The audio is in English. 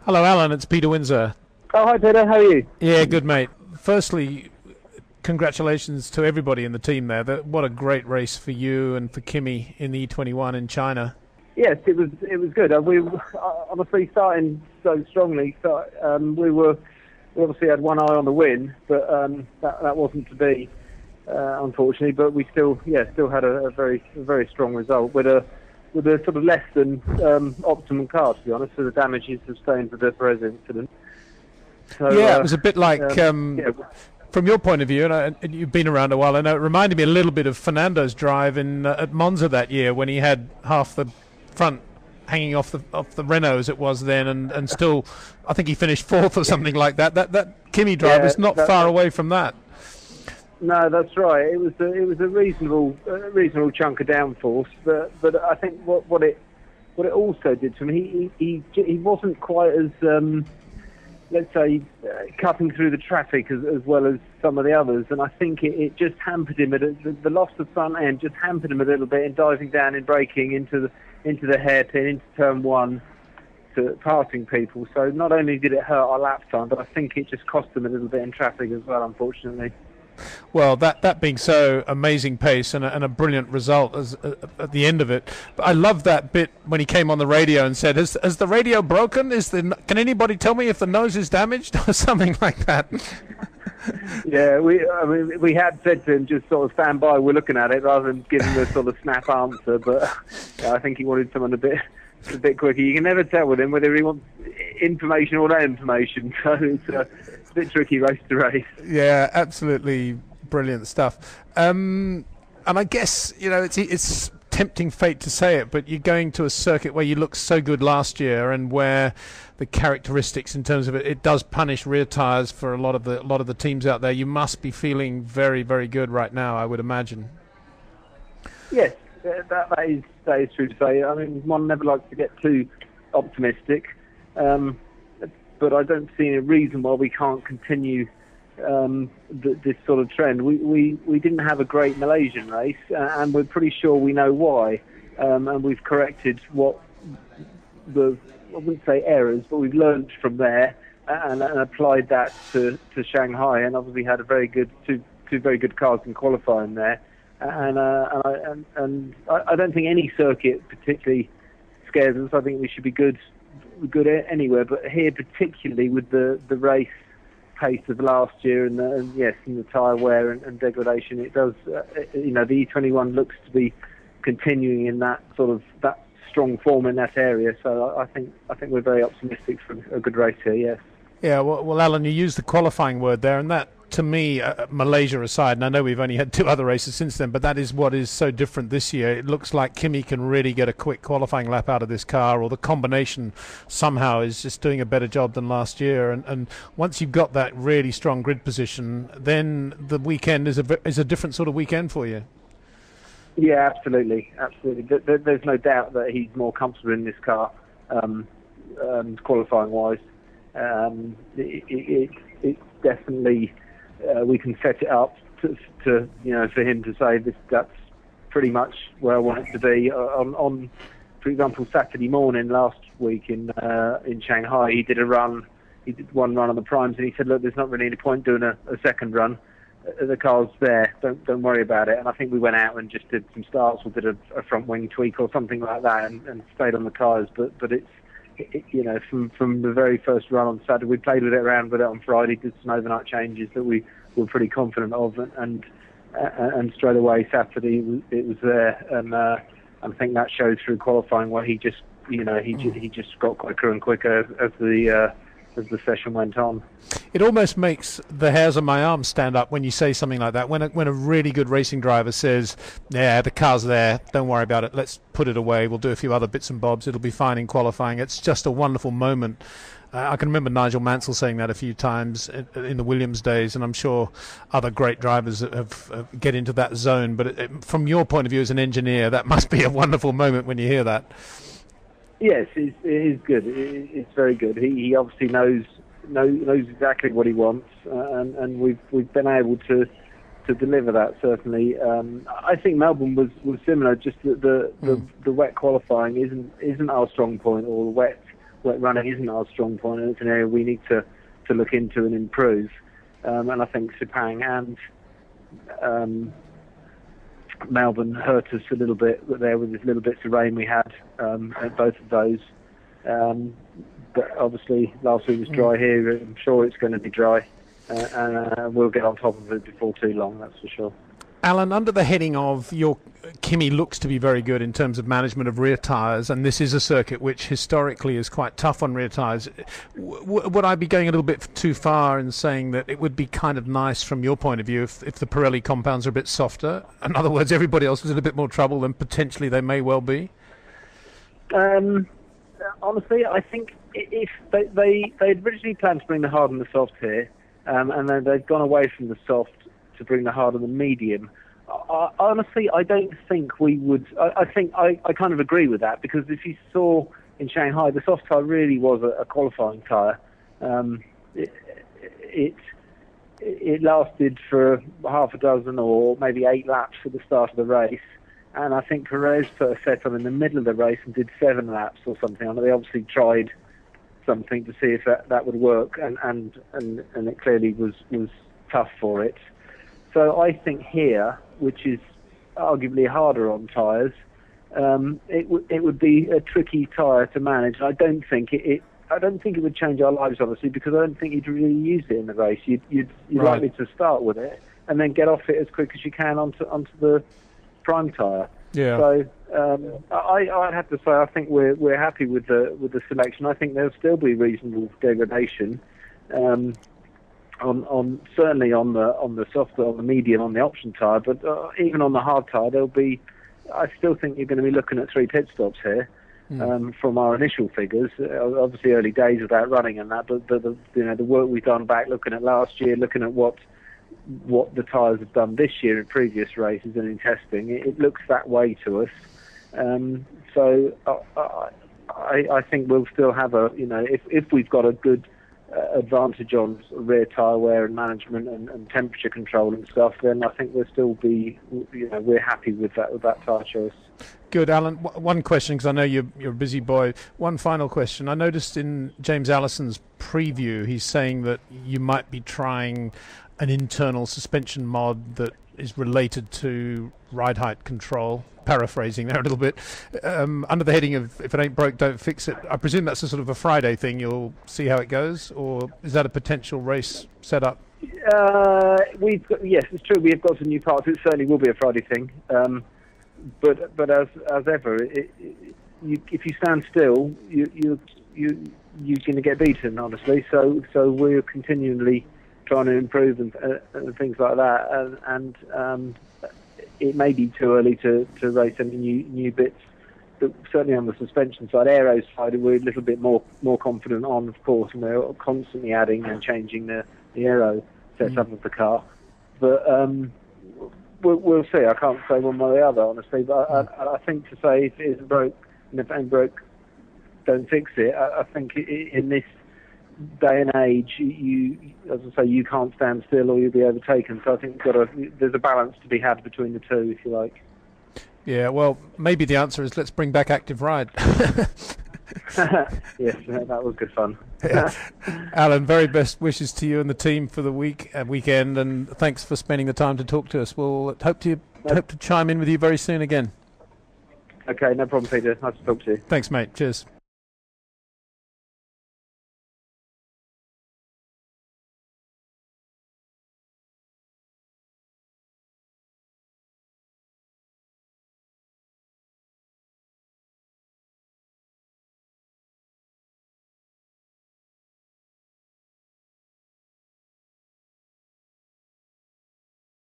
Hello, Alan. It's Peter Windsor. Oh, hi Peter, how are you? Yeah, good, mate. Firstly, congratulations to everybody in the team there. What a great race for you and for Kimi in the E21 in China. Yes, it was good. We obviously starting so strongly. So we obviously had one eye on the win, but that wasn't to be, unfortunately. But we still had a very strong result with a sort of less than optimum car, to be honest. So the damages sustained for the Perez incident. So, yeah, it was a bit like, yeah. from your point of view, and you've been around a while, I know it reminded me a little bit of Fernando's drive at Monza that year when he had half the front hanging off the Renault as it was then, and still, I think he finished fourth or something like that. That Kimi drive is not far away from that. No, that's right. It was a reasonable chunk of downforce, but I think what it also did to him, he wasn't quite as let's say cutting through the traffic as well as some of the others, and I think it just hampered him. The loss of front end just hampered him a little bit in diving down in braking into the hairpin, into turn one, to passing people. So not only did it hurt our lap time, but I think it just cost him a little bit in traffic as well, unfortunately. Well, that being so, amazing pace and a brilliant result at the end of it. But I love that bit when he came on the radio and said, "Has the radio broken? Can anybody tell me if the nose is damaged?" or something like that. Yeah, we had said to him, just sort of stand by, we're looking at it, rather than giving the sort of snap answer. But I think he wanted someone a bit quicker. You can never tell with him whether he wants information or no information. So it's a bit tricky race to race. Yeah, absolutely brilliant stuff. And I guess, it's tempting fate to say it, but you're going to a circuit where you looked so good last year, and where the characteristics in terms of it does punish rear tyres for a lot of the teams out there. You must be feeling very, very good right now, I would imagine. Yes, that is true to say. I mean, one never likes to get too optimistic, but I don't see any reason why we can't continue this sort of trend. We didn't have a great Malaysian race, and we're pretty sure we know why, and we've corrected what I wouldn't say errors, but we've learned from there and applied that to Shanghai, and obviously had a very good two very good cars in qualifying there. And I don't think any circuit particularly scares us. I think we should be good anywhere, but here particularly with the race pace of last year and the tyre wear and degradation, it does. The E21 looks to be continuing in that sort of that strong form in that area. So I think we're very optimistic for a good race here. Yes. Yeah. Well, Alan, you used the qualifying word there, and that, to me, Malaysia aside, and I know we've only had 2 other races since then, but that is what is so different this year. It looks like Kimi can really get a quick qualifying lap out of this car, or the combination somehow is just doing a better job than last year. And once you've got that really strong grid position, then the weekend is a different sort of weekend for you. Yeah, absolutely. There's no doubt that he's more comfortable in this car, qualifying-wise. It's definitely. We can set it up to for him to say that's pretty much where I want it to be. On for example, Saturday morning last week in Shanghai, he did one run on the primes, and he said, "Look, there's not really any point doing a second run. The car's there. Don't worry about it." And I think we went out and just did some starts, or did a front wing tweak or something like that, and stayed on the tyres. But it's. From the very first run on Saturday, we played around with it on Friday, did some overnight changes that we were pretty confident of, and straight away Saturday it was there, and I think that showed through qualifying where he just got quicker and quicker as the session went on. It almost makes the hairs on my arms stand up when you say something like that. When a really good racing driver says, "Yeah, the car's there, don't worry about it, let's put it away, we'll do a few other bits and bobs, it'll be fine in qualifying." It's just a wonderful moment. I can remember Nigel Mansell saying that a few times in the Williams days, and I'm sure other great drivers have get into that zone. But from your point of view as an engineer, that must be a wonderful moment when you hear that. Yes, it is good. It's very good. He obviously knows exactly what he wants, and we've been able to deliver that, certainly. I think Melbourne was similar. Just the wet qualifying isn't our strong point, or the wet running isn't our strong point, and it's an area we need to look into and improve. And I think Sepang and Melbourne hurt us a little bit there with the little bits of rain we had at both of those. But obviously last week was dry here. I'm sure it's going to be dry, and we'll get on top of it before too long, that's for sure. Alan, under the heading of your Kimi looks to be very good in terms of management of rear tyres, and this is a circuit which historically is quite tough on rear tyres. Would I be going a little bit too far in saying that it would be kind of nice from your point of view if the Pirelli compounds are a bit softer? In other words, everybody else was in a bit more trouble than potentially they may well be? Honestly, I think if they originally planned to bring the hard and the soft here, and then they've gone away from the soft to bring the hard and the medium. Honestly, I don't think we would. I think I kind of agree with that, because if you saw in Shanghai, the soft tyre really was a qualifying tyre. It lasted for half a dozen or maybe 8 laps at the start of the race, and I think Perez put a set on in the middle of the race and did 7 laps or something. I know they obviously tried something to see if that would work, and it clearly was tough for it. So I think here, which is arguably harder on tyres, it would be a tricky tyre to manage. I don't think it would change our lives, honestly, because I don't think you'd really use it in the race. You'd Right. likely to start with it and then get off it as quick as you can onto the prime tyre. Yeah. So I have to say I think we're happy with the selection. I think there'll still be reasonable degradation. Certainly on the soft, on the medium, on the option tyre, but even on the hard tyre, there'll be. I still think you're going to be looking at 3 pit stops here from our initial figures. Obviously, early days of that running and that, but the work we've done back, looking at last year, looking at what the tyres have done this year in previous races and in testing, it looks that way to us. So I think we'll still have if we've got a good advantage on rear tyre wear and management and temperature control and stuff, then I think we'll still be, we're happy with that tyre choice. Good, Alan. One question, because I know you're a busy boy. One final question. I noticed in James Allison's preview, he's saying that you might be trying an internal suspension mod that is related to ride height control. Paraphrasing there a little bit. Under the heading of "If it ain't broke, don't fix it," I presume that's a sort of a Friday thing. You'll see how it goes, or is that a potential race setup? Yes, it's true. We have got some new parts. It certainly will be a Friday thing. But as ever, if you stand still, you're going to get beaten, honestly. So we're continually trying to improve and things like that, and it may be too early to race any new bits. But certainly on the suspension side, aero side, we're a little bit more confident on, of course, and we're constantly adding and changing the aero setup of the car. But we'll see. I can't say one way or the other, honestly. But I think to say if it isn't broke, and if it ain't broke, don't fix it. I think in this day and age, as I say, you can't stand still or you'll be overtaken. So I think there's a balance to be had between the two, if you like. Yeah, well, maybe the answer is let's bring back active ride. Yes, that was good fun. Yeah. Alan, very best wishes to you and the team for the weekend, and thanks for spending the time to talk to us. We'll hope to chime in with you very soon again. Okay, no problem, Peter. Nice to talk to you. Thanks, mate. Cheers.